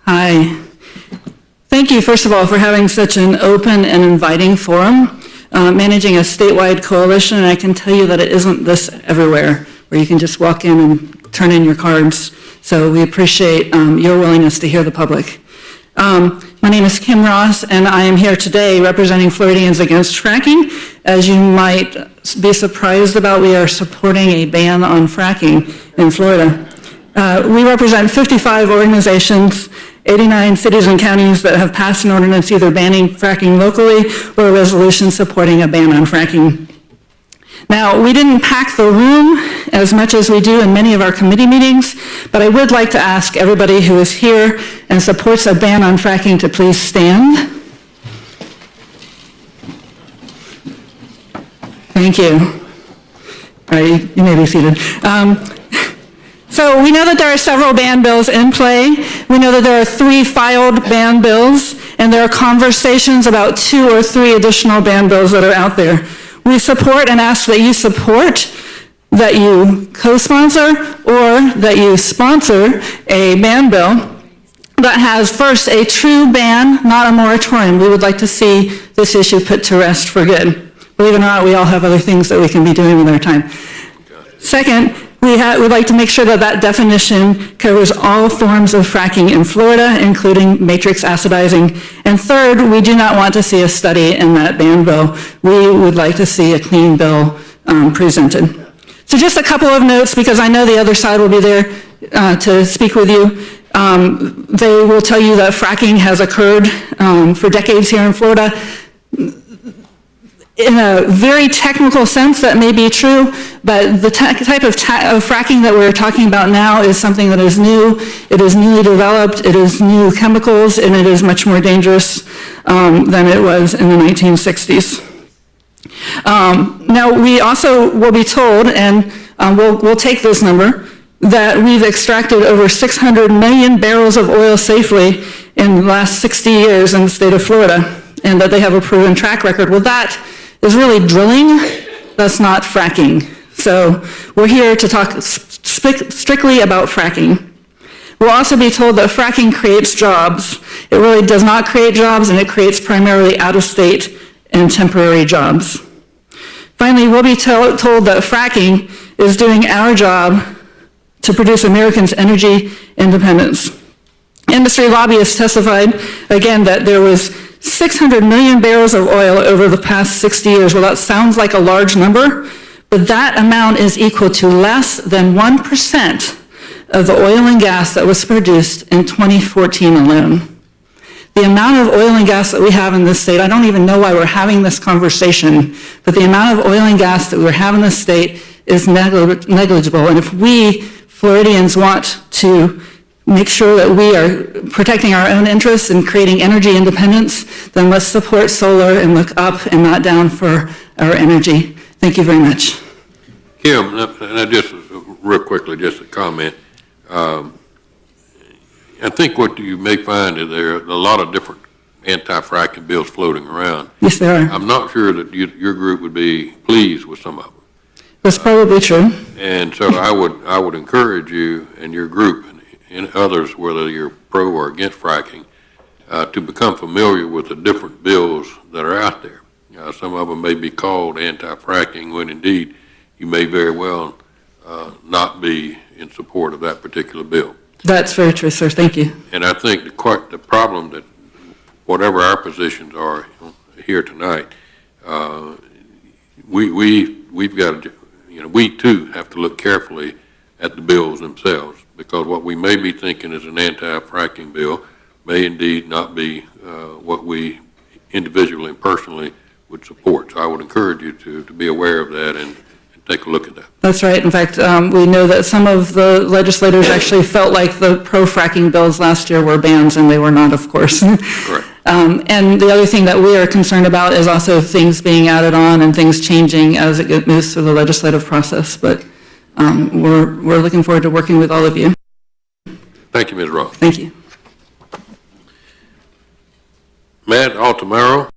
Hi. Thank you, first of all, for having such an open and inviting forum, managing a statewide coalition, and I can tell you that it isn't this everywhere, where you can just walk in and turn in your cards. So we appreciate your willingness to hear the public. My name is Kim Ross, and I am here today representing Floridians Against Fracking. As you might be surprised about, we are supporting a ban on fracking in Florida. We represent 55 organizations, 89 cities and counties that have passed an ordinance either banning fracking locally or a resolution supporting a ban on fracking. Now, we didn't pack the room as much as we do in many of our committee meetings, but I would like to ask everybody who is here and supports a ban on fracking to please stand. Thank you. All right, you may be seated. So we know that there are several ban bills in play. We know that there are 3 filed ban bills, and there are conversations about 2 or 3 additional ban bills that are out there. We support and ask that you support, that you co-sponsor, or that you sponsor a ban bill that has first a true ban, not a moratorium. We would like to see this issue put to rest for good. Believe it or not, we all have other things that we can be doing with our time. Second, we'd like to make sure that that definition covers all forms of fracking in Florida, including matrix acidizing. And third, we do not want to see a study in that ban bill. We would like to see a clean bill presented. So just a couple of notes, because I know the other side will be there to speak with you. They will tell you that fracking has occurred for decades here in Florida. In a very technical sense, that may be true, but the type of fracking that we're talking about now is something that is new. It is newly developed, it is new chemicals, and it is much more dangerous than it was in the 1960s. Now, we also will be told, and we'll take this number, that we've extracted over 600 million barrels of oil safely in the last 60 years in the state of Florida, and that they have a proven track record. Well, that is really drilling. That's not fracking. So we're here to talk strictly about fracking. We'll also be told that fracking creates jobs. It really does not create jobs, and it creates primarily out-of-state and temporary jobs. Finally, we'll be told that fracking is doing our job to produce Americans' energy independence. Industry lobbyists testified, again, that there was 600 million barrels of oil over the past 60 years. Well, that sounds like a large number, but that amount is equal to less than 1% of the oil and gas that was produced in 2014 alone. The amount of oil and gas that we have in this state, I don't even know why we're having this conversation, but the amount of oil and gas that we have in this state is negligible. And if we Floridians want to make sure that we are protecting our own interests and creating energy independence, then let's support solar and look up and not down for our energy. Thank you very much. Kim, and I just real quickly, just a comment. I think what you may find is there are a lot of different anti-fracking bills floating around. Yes, there are. I'm not sure that your group would be pleased with some of them. That's probably true. And so I would encourage you and your group and others, whether you're pro or against fracking, to become familiar with the different bills that are out there. Some of them may be called anti-fracking, when indeed you may very well not be in support of that particular bill. That's very true, sir. Thank you. And I think the problem that whatever our positions are here tonight, we've got to, we too have to look carefully at the bills themselves, because what we may be thinking is an anti-fracking bill may indeed not be what we individually and personally would support. So I would encourage you to be aware of that and take a look at that. That's right. In fact, we know that some of the legislators actually felt like the pro-fracking bills last year were bans, and they were not, of course. Correct. And the other thing that we are concerned about is also things being added on and things changing as it moves through the legislative process. But we're looking forward to working with all of you. Thank you, Ms. Ross. Thank you. Matt Altamaro.